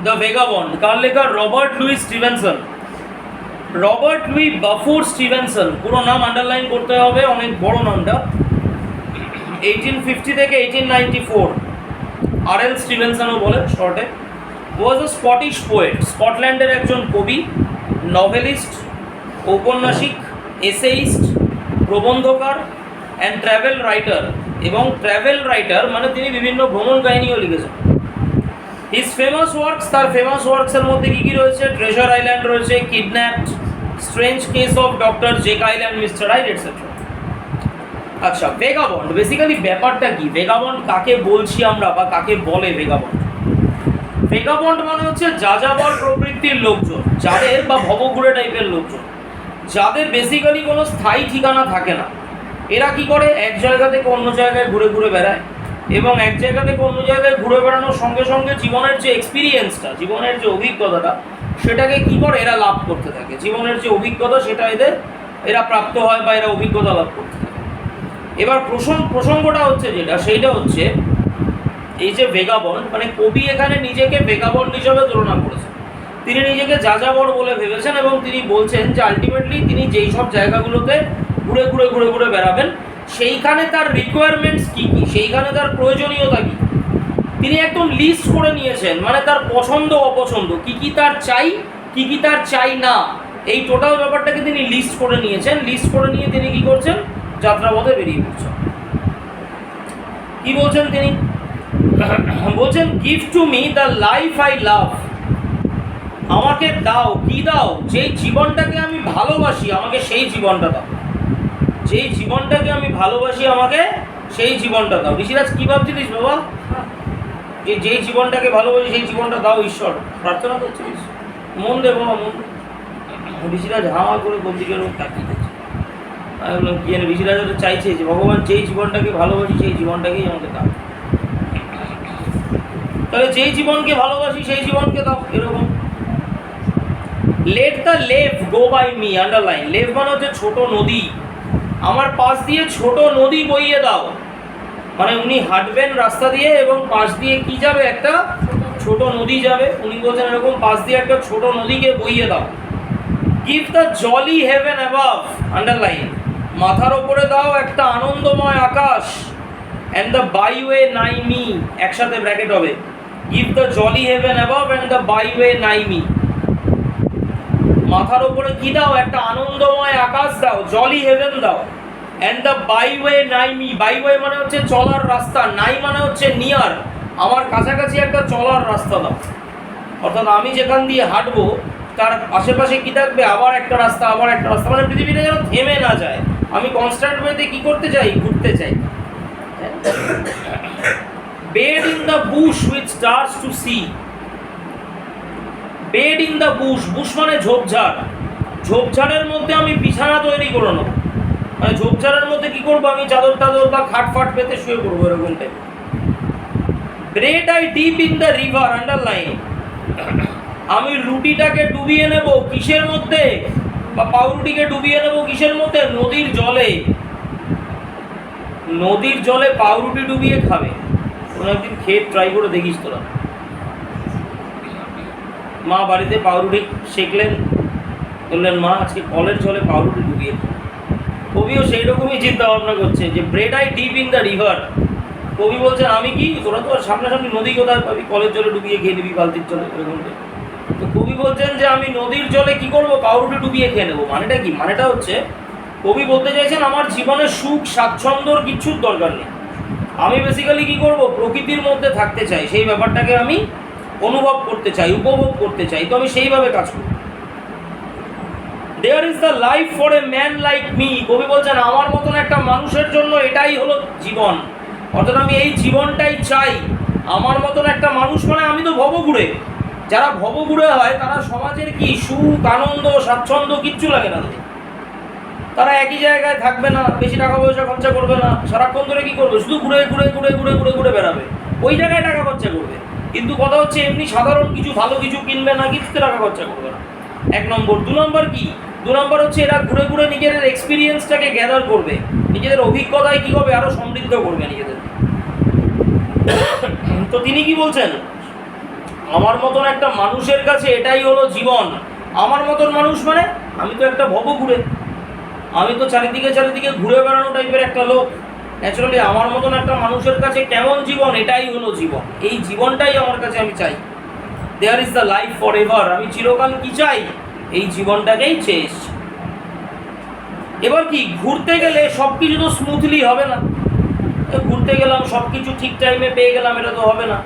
The vagabond কার লেখা? Robert Louis Stevenson. Robert Louis Balfour Stevenson, পুরো নাম আন্ডারলাইন করতে হবে, অনেক বড় নামটা। 1850 থেকে 1894, আর.এল. স্টিভেনসনও বলে শর্টে। ওয়াজ আ স্কটিশ পোয়েট, স্কটল্যান্ডের একজন কবি, নভেলিস্ট, ঔপন্যাসিক, এসেইস্ট, প্রবন্ধকার অ্যান্ড ট্র্যাভেল রাইটার। এবং ট্র্যাভেল রাইটার মানে তিনি বিভিন্ন ভ্রমণ কাহিনীও লিখেছেন। হিজ ফেমাস ওয়ার্কস, তার ফেমাস ওয়ার্কসের মধ্যে কী কী রয়েছে? ট্রেজার আইল্যান্ড রয়েছে, kidnapped, strange case of doctor Jekyll and mister right, et cetera. আচ্ছা, ভেগাবন্ড বেসিক্যালি ব্যাপারটা কি? ভেগাবন্ড কাকে বলছি আমরা বা কাকে বলে ভেগাবন্ড? ভেগাবন্ড মানে হচ্ছে যাযাবর প্রবৃত্তির লোকজন, যাদের বা ভবঘুরে টাইপের লোকজন, যাদের বেসিক্যালি কোনো স্থায়ী ঠিকানা থাকে না। এরা কি করে? এক জায়গা থেকে অন্য জায়গায় ঘুরে ঘুরে বেড়ায়, এবং এক জায়গা থেকে অন্য জায়গায় ঘুরে বেড়ানোর সঙ্গে সঙ্গে জীবনের যে এক্সপিরিয়েন্সটা, জীবনের যে অভিজ্ঞতাটা, সেটাকে কি করে এরা লাভ করতে থাকে। জীবনের যে অভিজ্ঞতা সেটা এরা প্রাপ্ত হয় বা এরা অভিজ্ঞতা লাভ করতে থাকে। এবার প্রসঙ্গটা হচ্ছে যেটা, সেইটা হচ্ছে এই যে ভেগাবন্ড, মানে কবি এখানে নিজেকে ভেগাবন্ড হিসেবে তুলনা করেছেন। তিনি নিজেকে যাযাবর বলে ভেবেছেন এবং তিনি বলছেন যে আলটিমেটলি তিনি যেই সব জায়গাগুলোতে ঘুরে ঘুরে ঘুরে ঘুরে বেড়াবেন, সেইখানে তার রিকোয়ারমেন্টস কী কী, সেইখানে তার প্রয়োজনীয়তা কী, তিনি একদম লিস্ট করে নিয়েছেন। মানে তার পছন্দ অপছন্দ, কী কী তার চাই, কী কী তার চাই না, এই টোটাল ব্যাপারটাকে তিনি লিস্ট করে নিয়েছেন। লিস্ট করে নিয়ে তিনি কী করছেন? যাত্রাপথে বেরিয়ে পড়ছেন। কী বলছেন তিনি? বলছেন, give to me the life I love. আমাকে দাও, কি দাও? যেই জীবনটাকে আমি ভালোবাসি আমাকে সেই জীবনটা দাও। যেই জীবনটাকে আমি ভালোবাসি আমাকে সেই জীবনটা দাও। ঋষিরাজ কী ভাবছিলিস বাবা? যে যেই জীবনটাকে ভালোবাসি সেই জীবনটা দাও ঈশ্বর, প্রার্থনা করছিলিস? মন দে বাবা, মন। ঋষিরাজ হাওয়া করে কোন দিকে তাকিয়ে দিচ্ছে। আমি বললাম কি জানি, ঋষিরাজ তো চাইছে যে ভগবান যেই জীবনটাকে ভালোবাসি সেই জীবনটাকেই আমাকে দাও। তাহলে যেই জীবনকে ভালোবাসি সেই জীবনকে দাও, এরকম। Let the lave go by me, underline. Lave মানে হচ্ছে ছোট নদী, আমার পাশ দিয়ে ছোট নদী বইয়ে দাও। মানে উনি হাঁটবেন রাস্তা দিয়ে এবং পাশ দিয়ে কি যাবে? একটা ছোট নদী যাবে। উনি বলছেন এরকম পাশ দিয়ে একটা ছোট নদীকে বইয়ে দাও। Give the jolly heaven above, underline. মাথার ওপরে দাও একটা আনন্দময় আকাশ। And the byway nigh me, একসাথে ব্র্যাকেট হবে। Give the jolly heaven above and the byway nigh me. মাথার ওপরে কি দাও? একটা আনন্দময় আকাশ দাও, জলি হেভেন দাও। And the byway nigh me, বাইওয়ে মানে হচ্ছে চলার রাস্তা, নাই মানে হচ্ছে নিয়ার, আমার কাছাকাছি একটা চলার রাস্তা দাও। অর্থাৎ আমি যেখান দিয়ে হাঁটবো তার আশেপাশে কী থাকবে? আবার একটা রাস্তা, আবার একটা রাস্তা, মানে পৃথিবীটা যেন থেমে না যায়। আমি কনস্ট্যান্ট ওয়েতে কী করতে চাই? ঘুরতে চাই। Bed in the bush with stars to see. Bed in the bush, bush মানে ঝোপঝাড়। ঝোপঝাড়ের মধ্যে আমি বিছানা তৈরি করে নেবো। মানে ঝোপঝাড়ের মধ্যে কি করবো? আমি চাদর টাদর বা খাট ফাট পেতে শুয়ে পড়বো, এরকম type. Bread I deep in the river, underline. আমি রুটিটাকে ডুবিয়ে নেব কিসের মধ্যে? বা পাউরুটিকে ডুবিয়ে নেব কিসের মধ্যে? নদীর জলে। নদীর জলে পাউরুটি ডুবিয়ে খাবে? কোনো একদিন খেয়ে ট্রাই করে দেখিস তোরা। মা বাড়িতে পাউরুটি শেখলেন, বললেন মা আজকে কলের জলে পাউরুটি ডুবিয়ে। কবিও সেই রকমই চিন্তা ভাবনা করছে যে bread I deep in the river. কবি বলছেন আমি কি, তোরা তো সামনাসামনি নদী কোথায় পাবি? কলের জলে ডুবিয়ে খেয়ে নিবি, বালতির জলে, এরকম। তো কবি বলছেন যে আমি নদীর জলে কি করব? পাউরুটি ডুবিয়ে খেয়ে নেবো। মানেটা কি? মানেটা হচ্ছে কবি বলতে চাইছেন আমার জীবনে সুখ স্বাচ্ছন্দ্যর কিচ্ছুর দরকার নেই। আমি বেসিক্যালি কি করব? প্রকৃতির মধ্যে থাকতে চাই, সেই ব্যাপারটাকে আমি অনুভব করতে চাই, উপভোগ করতে চাই। তো আমি সেইভাবে কাজ করব। There is the life for a man like me. কবি বলছেন আমার মতন একটা মানুষের জন্য এটাই হলো জীবন। অর্থাৎ আমি এই জীবনটাই চাই। আমার মতন একটা মানুষ মানে আমি তো ভবঘুরে। যারা ভবঘুরে হয় তারা সমাজের কি সুখ আনন্দ স্বাচ্ছন্দ্য কিচ্ছু লাগে না। তারা একই জায়গায় থাকবে না, বেশি টাকা পয়সা খরচা করবে না, সারাক্ষণ ধরে কী করবে? শুধু ঘুরে ঘুরে ঘুরে ঘুরে ঘুরে ঘুরে বেড়াবে, ওই জায়গায় টাকা খরচা করবে। কিন্তু কথা হচ্ছে এমনি সাধারণ কিছু ভালো কিছু কিনবে না, কিছুতে টাকা খরচা করবে না। এক নম্বর। দু নম্বর কি? দু নম্বর হচ্ছে এরা ঘুরে ঘুরে নিজেদের এক্সপিরিয়েন্সটাকে গ্যাদার করবে, নিজেদের অভিজ্ঞতায় কী হবে আরও সমৃদ্ধ করবে নিজেদের। তো তিনি কি বলছেন? আমার মতন একটা মানুষের কাছে এটাই হলো জীবন। আমার মতন মানুষ মানে আমি তো একটা ভবঘুরে, আমি তো চারিদিকে চারিদিকে ঘুরে বেড়ানো টাইপের একটা লোক। ন্যাচারালি আমার মতন একটা মানুষের কাছে কেমন জীবন, এটাই হলো জীবন। এই জীবনটাই আমার কাছে আমি চাই। There is the life for ever. আমি চিরকাল কি চাই? এই জীবনটাকেই চেয়ে এসছি। এবার কি, ঘুরতে গেলে সব কিছু তো স্মুথলি হবে না। ঘুরতে গেলাম, সব কিছু ঠিক টাইমে পেয়ে গেলাম, এটা তো হবে না,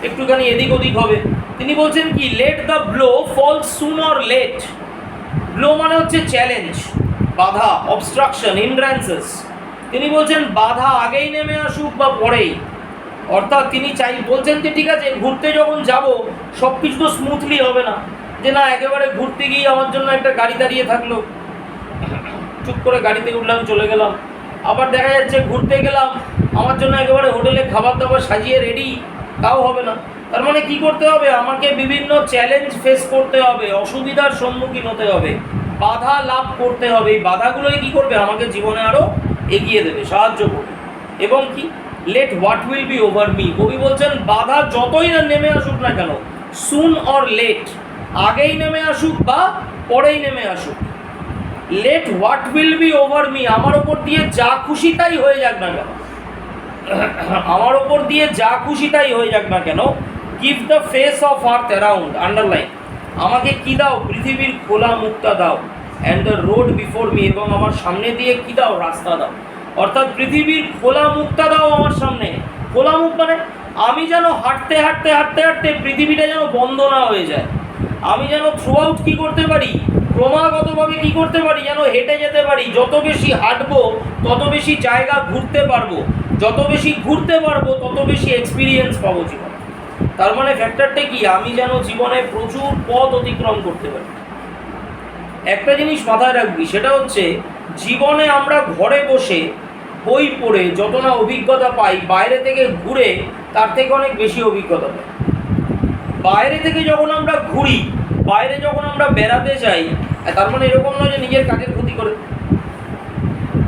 একটুখানি এদিক ওদিক হবে। তিনি বলছেন কি, let the blow fall soon or late. Blow মানে হচ্ছে চ্যালেঞ্জ, বাধা, অবস্ট্রাকশন, হিন্ড্রান্সেস। তিনি বলছেন বাধা আগেই নেমে আসুক বা পরেই। অর্থাৎ তিনি বলছেন যে ঠিক আছে, ঘুরতে যখন যাব সব কিছু তো স্মুথলি হবে না, যে না একেবারে ঘুরতে গিয়ে আমার জন্য একটা গাড়ি দাঁড়িয়ে থাকলো, চুপ করে গাড়িতে উঠলাম চলে গেলাম। আবার দেখা যাচ্ছে ঘুরতে গেলাম, আমার জন্য একেবারে হোটেলে খাবার দাবার সাজিয়ে রেডি, তাও হবে না। তার মানে কি করতে হবে? আমাকে বিভিন্ন চ্যালেঞ্জ ফেস করতে হবে, অসুবিধার সম্মুখীন হতে হবে, বাধা লাভ করতে হবে। এই বাধাগুলোই কি করবে? আমাকে জীবনে আরও এগিয়ে দেবে, সাহায্য করবে। এবং কি, let what will be over me. কবি বলছেন বাধা যতই না নেমে আসুক না কেন, সুন অর লেট, আগেই নেমে আসুক বা পরেই নেমে আসুক, let what will be over me, আমার ওপর দিয়ে যা খুশি তাই হয়ে যাক না কেন, আমার ওপর দিয়ে যা খুশি তাই হয়ে যাক না কেন, give the face of earth around, underline, আমাকে কি দাও? পৃথিবীর খোলা মুখটা দাও, and the road before me, এবং আমার সামনে দিয়ে কি দাও? রাস্তা দাও। অর্থাৎ পৃথিবীর খোলা মুখটা দাও আমার সামনে। খোলা মুখ মানে আমি যেন হাঁটতে হাঁটতে হাঁটতে হাঁটতে পৃথিবীটা যেন বন্ধ না হয়ে যায়, আমি যেন থ্রু আউট কী করতে পারি? ক্রমাগতভাবে কী করতে পারি? যেন হেঁটে যেতে পারি। যত বেশি হাঁটবো তত বেশি জায়গা ঘুরতে পারবো, যত বেশি ঘুরতে পারবো তত বেশি এক্সপিরিয়েন্স পাবো জীবনে। তার মানে ফ্যাক্টরটা কি? আমি যেন জীবনে প্রচুর পথ অতিক্রম করতে পারি। একটা জিনিস মাথায় রাখবি, সেটা হচ্ছে জীবনে আমরা ঘরে বসে বই পড়ে যত না অভিজ্ঞতা পাই, বাইরে থেকে ঘুরে তার থেকে অনেক বেশি অভিজ্ঞতা পাই। বাইরে থেকে যখন আমরা ঘুরি, বাইরে যখন আমরা বেড়াতে যাই, তার মানে এরকম নয় যে নিজের কাজের ক্ষতি করে।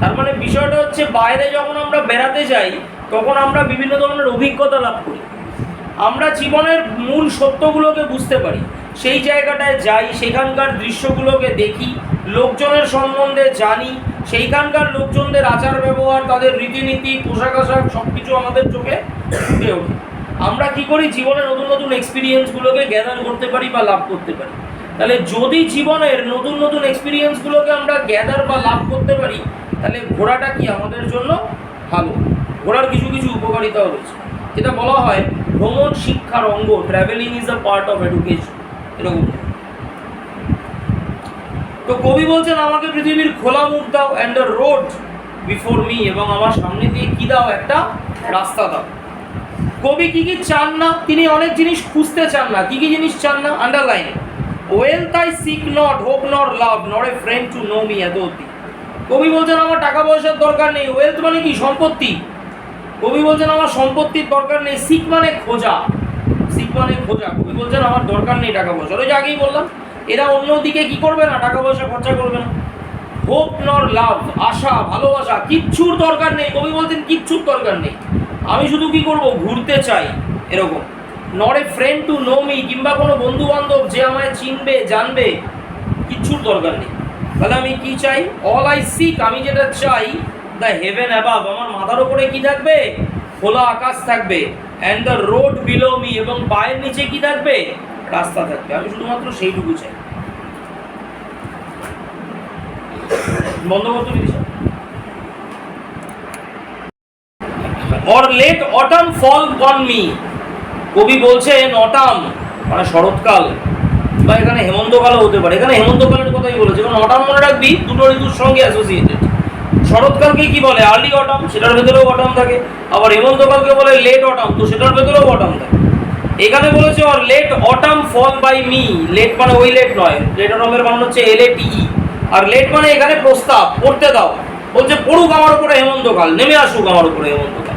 তার মানে বিষয়টা হচ্ছে বাইরে যখন আমরা বেড়াতে যাই তখন আমরা বিভিন্ন ধরনের অভিজ্ঞতা লাভ করি, আমরা জীবনের মূল সত্যগুলোকে বুঝতে পারি। সেই জায়গাটায় যাই, সেখানকার দৃশ্যগুলোকে দেখি, লোকজনের সম্বন্ধে জানি, সেইখানকার লোকজনদের আচার ব্যবহার, তাদের রীতিনীতি, পোশাক আশাক সব কিছু আমাদের চোখে ফুটে ওঠে। আমরা কি করি? জীবনে নতুন নতুন এক্সপিরিয়েন্সগুলোকে গ্যাদার করতে পারি বা লাভ করতে পারি। তাহলে যদি জীবনের নতুন নতুন এক্সপিরিয়েন্সগুলোকে আমরা গ্যাদার বা লাভ করতে পারি, তাহলে ঘোরাটা কি আমাদের জন্য ভালো। ঘোরার কিছু কিছু উপকারিতাও রয়েছে, যেটা বলা হয় ভ্রমণ শিক্ষার অঙ্গ, travelling is a part of education, এরকম। তো কবি বলছেন আমাকে পৃথিবীর খোলা মুখ দাও, and the road before me, এবং আমার সামনে দিয়ে কি দাও? একটা রাস্তা দাও। কবি কি কি চান না? তিনি অনেক জিনিস খুঁজতে চান না। কি কি জিনিস চান না? Underline, wealth I seek not, hope not love, not a friend to know me এত অব্দি। কবি বলছেন আমার টাকা পয়সার দরকার নেই। ওয়েলথ মানে কি? সম্পত্তি। কবি বলছেন আমার সম্পত্তির দরকার নেই। সিক মানে খোঁজা, সিক মানে খোঁজা। কবি বলছেন আমার দরকার নেই টাকা পয়সা। ওই যে আগেই বললাম, এরা অন্যদিকে কি করবে না, টাকা পয়সা খরচা করবে না। হোপ নট লাভ, আশা, ভালোবাসা, কিচ্ছুর দরকার নেই। কবি বলছেন কিচ্ছুর দরকার নেই, আমি শুধু কি করব? ঘুরতে চাই, এরকম। Not a friend to know me, কিংবা কোনো বন্ধু বান্ধব যে আমায় চিনবে জানবে, কিচ্ছুর দরকার নেই। তাহলে আমি কি চাই? অল আই সিক, আমি যেটা চাই, দ্য হেভেন অ্যাবাভ, আমার মাথার উপরে কি থাকবে? খোলা আকাশ থাকবে, and the road below me, এবং পায়ের নিচে কি থাকবে? রাস্তা থাকবে। আমি শুধুমাত্র সেইটুকু চাই। বন্ধ করতে দিয়েছে। Or let autumn fall on me, কবি বলছেন অটাম মানে শরৎকাল, বা এখানে হেমন্তকালও হতে পারে। এখানে হেমন্তকালের কথাই বলেছে, কারণ অটাম মনে রাখবি দুটো ঋতুর সঙ্গে অ্যাসোসিয়েটেড। শরৎকালকে কি বলে? আর্লি অটাম, সেটার ভেতরেও অটাম থাকে। আবার হেমন্তকালকে বলে লেট অটাম, তো সেটার ভেতরেও অটাম থাকে। এখানে বলেছে or let autumn fall by me. Let মানে ওই লেট নয়, লেট অটামের মানে হচ্ছে LATE। আর লেট মানে এখানে প্রস্তাব, পড়তে দাও। বলছে পড়ুক আমার উপরে হেমন্তকাল, নেমে আসুক আমার উপরে হেমন্তকাল।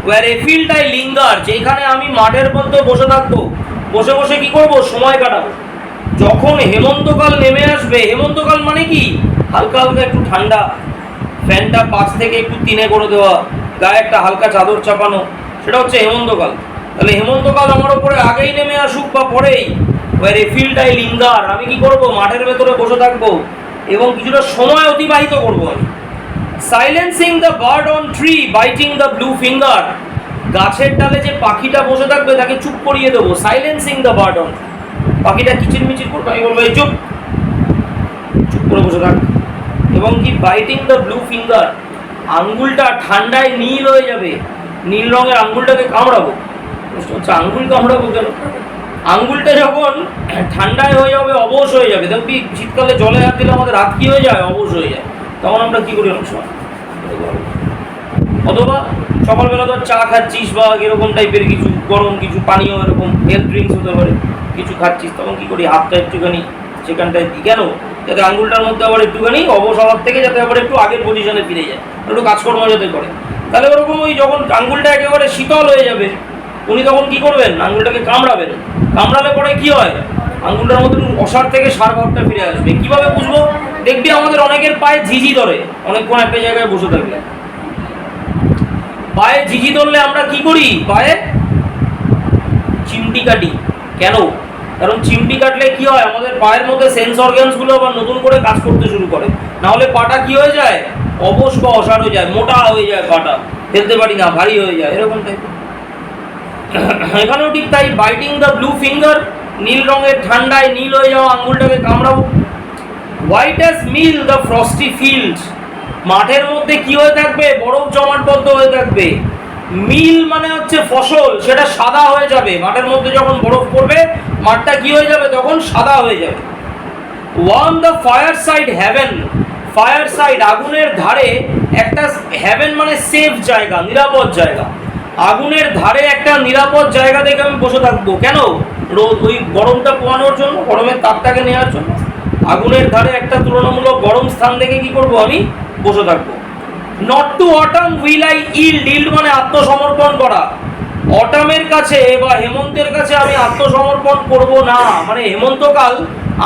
Where A field I linger, যেখানে আমি মাঠের মধ্যে বসে থাকবো, বসে বসে কি করব? সময় কাটাবো। যখন হেমন্তকাল নেমে আসবে, হেমন্তকাল মানে কি? হালকা হালকা একটু ঠান্ডা, ফ্যানটা 5 থেকে একটু 3 করে দেওয়া, গায়ে একটা হালকা চাদর চাপানো, সেটা হচ্ছে হেমন্তকাল। তাহলে হেমন্তকাল আমার ওপরে আগেই নেমে আসুক বা পরেই, where A field I linger, আমি কি করব, মাঠের ভেতরে বসে থাকবো এবং কিছুটা সময় অতিবাহিত করবো আমি। Silencing the bird on tree biting the blue finger, গাছের ডালে যে পাখিটা বসে থাকবে তাকে চুপ করিয়ে দেবো। সাইলেন্সিং দ্য বার্ড অন, পাখিটা কিচিরমিচির করবে, আমি বলবো এই চুপ, চুপ করে বসে থাক। এবং কি বাইটিং দ্য ব্লু ফিঙ্গার, আঙ্গুলটা ঠান্ডায় নীল হয়ে যাবে, নীল রঙের আঙ্গুলটাকে কামড়াবো। হচ্ছে আঙ্গুল কামড়াবো কেন? আঙ্গুলটা যখন ঠান্ডায় হয়ে যাবে, অবশ হয়ে যাবে, দেখবি শীতকালে জলে হাত দিলে আমাদের হাত কি হয়ে যায়, অবশ হয়ে যায়, তখন আমরা কি করি অনেক সময়। অথবা সকালবেলা তো চা খাচ্ছিস বা এরকম টাইপের কিছু গরম কিছু পানীয়, এরকম হেলথ ড্রিঙ্কস হতে পারে, কিছু খাচ্ছিস, তখন কি করি, হাতটা একটুখানি সেখানটায় দিই, কেন, যাতে আঙ্গুলটার মধ্যে আবার একটুখানি অবশ হওয়ার থেকে যাতে আবার একটু আগের পজিশনে ফিরে যায়, একটু কাজকর্ম যাতে করে। তাহলে ওরকম ওই যখন আঙ্গুলটা একেবারে শীতল হয়ে যাবে, উনি তখন কি করবেন, আঙ্গুলটাকে কামড়াবেন। কামড়ালে পরে কি হয়, আঙ্গুলটার মধ্যে অসার থেকে সার ভাবটা ফিরে আসবে। কিভাবে বুঝবো, দেখবি আমাদের অনেকের পায়ে ঝিঝি ধরে, অনেকক্ষণ একটা জায়গায় বসে থাকলে পায়ে ঝিঝি ধরলে আমরা কি করি, পায়ে চিমটি কাটি। কেন? কারণ চিমটি কাটলে কি হয়, আমাদের পায়ের মধ্যে সেন্স অর্গানসগুলো আবার নতুন করে কাজ করতে শুরু করে, না হলে পাটা কি হয়ে যায়, অবশ বা অসার হয়ে যায়, মোটা হয়ে যায়, পাটা ফেলতে পারি না, ভারী হয়ে যায়, এরকম টাইপের। এখানেও ঠিক তাই, বাইটিং দ্য ব্লু ফিঙ্গার, নীল রঙের ঠান্ডায় নীল হয়ে যাওয়া আঙ্গুলটাকে কামড়াবো। White as meal the frosty field, মাঠের মধ্যে কি হয়ে থাকবে, বরফ জমাটবদ্ধ হয়ে থাকবে। মিল মানে হচ্ছে ফসল, সেটা সাদা হয়ে যাবে, মাঠের মধ্যে যখন বরফ পড়বে মাঠটা কি হয়ে যাবে, তখন সাদা হয়ে যাবে। Warm the fire side haven, fire side আগুনের ধারে একটা, হ্যাভেন মানে সেফ জায়গা, নিরাপদ জায়গা, আগুনের ধারে একটা নিরাপদ জায়গা দেখে আমি বসে থাকবো। কেন? রোদ, ওই গরমটা পোয়ানোর জন্য, গরমের তাপটাকে নেওয়ার জন্য। আগুনের ধারে একটা তুলনামূলক গরম স্থান দেখে কি করব, আমি বসে থাকবো। Not to autumn will I yield, yield মানে আত্মসমর্পণ করা। অটামের কাছে বা হেমন্তের কাছে আমি আত্মসমর্পণ করব না, মানে হেমন্তকাল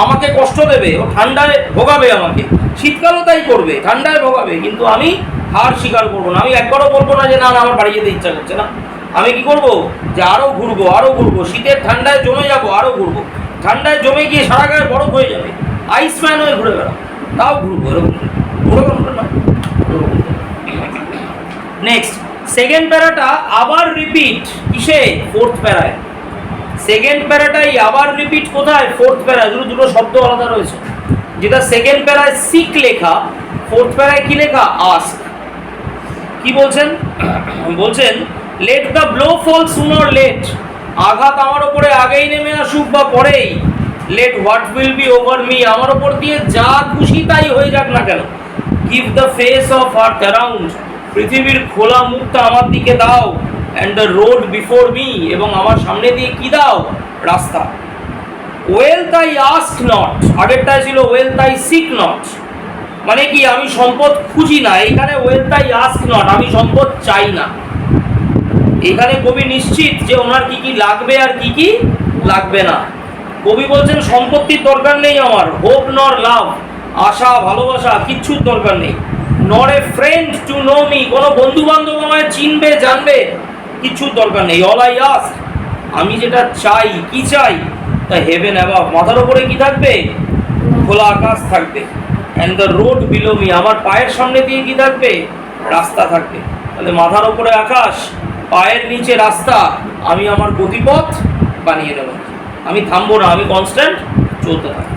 আমাকে কষ্ট দেবে, ও ঠান্ডায় ভোগাবে আমাকে, শীতকালও তাই করবে, ঠান্ডায় ভোগাবে, কিন্তু আমি হার স্বীকার করবো না। আমি একবারও বলবো না যে না না আমার বাড়ি যেতে ইচ্ছা করছে না, আমি কি করব, যে আরও ঘুরবো আরও ঘুরবো, শীতের ঠান্ডায় জমে যাবো, আরও ঘুরবো, ঠান্ডায় জমে গিয়ে সারা গায়ে বরফ হয়ে যাবে, আইসম্যান হয়ে ঘুরে বেড়াবো, তাও ঘুরবো, এরকম ঘুরবো না। নেক্সট সেকেন্ড প্যারাটা আবার রিপিট, কিসে, ফোর্থ প্যারায়। সেকেন্ড প্যারাটাই আবার রিপিট কোথায়, ফোর্থ প্যারায়, দুটো শব্দ আলাদা রয়েছে। যেটা সেকেন্ড প্যারায় সিক লেখা, ফোর্থ প্যারায় কি লেখা, আস্ক। কি বলছেন, বলছেন let the blow fall sooner later, আঘাত আমার ওপরে আগেই নেমে আসুক বা পরেই। Let what will be over me, আমার ওপর দিয়ে যা খুশি তাই হয়ে যাক না কেন। Give the face of earth around, পৃথিবীর খোলা মুখটা আমার দিকে দাও। And the road before me, এবং আমার সামনে দিয়ে কি দাও, রাস্তা। ওয়েলথ আই আস্ক নট, আগেরটায় ছিল ওয়েলথ আই সিক নট, মানে কি আমি সম্পদ খুঁজি না, এখানে ওয়েলথ আই আস্ক নট, আমি সম্পদ চাই না। এখানে কবি নিশ্চিত যে ওনার কি কি লাগবে আর কি কি লাগবে না। কবি বলছেন সম্পত্তির দরকার নেই আমার, হোপ নর লাভ, আশা ভালোবাসা কিচ্ছুর দরকার নেই। নর এ ফ্রেন্ড টু নো মি, কোনো বন্ধু বান্ধব আমায় চিনবে জানবে, কিচ্ছুর দরকার নেই। অল আই আস্ক, আমি যেটা চাই, কি চাই, তা হেভেন অ্যাবাভ, মাথার ওপরে কি থাকবে, খোলা আকাশ থাকবে। And the road below me, আমার পায়ের সামনে দিয়ে কি থাকবে, রাস্তা থাকবে। তাহলে মাথার ওপরে আকাশ, পায়ের নিচে রাস্তা, আমি আমার গতিপথ বানিয়ে দেবো, আমি থামবো না, আমি কনস্ট্যান্ট চলতে থাকবো।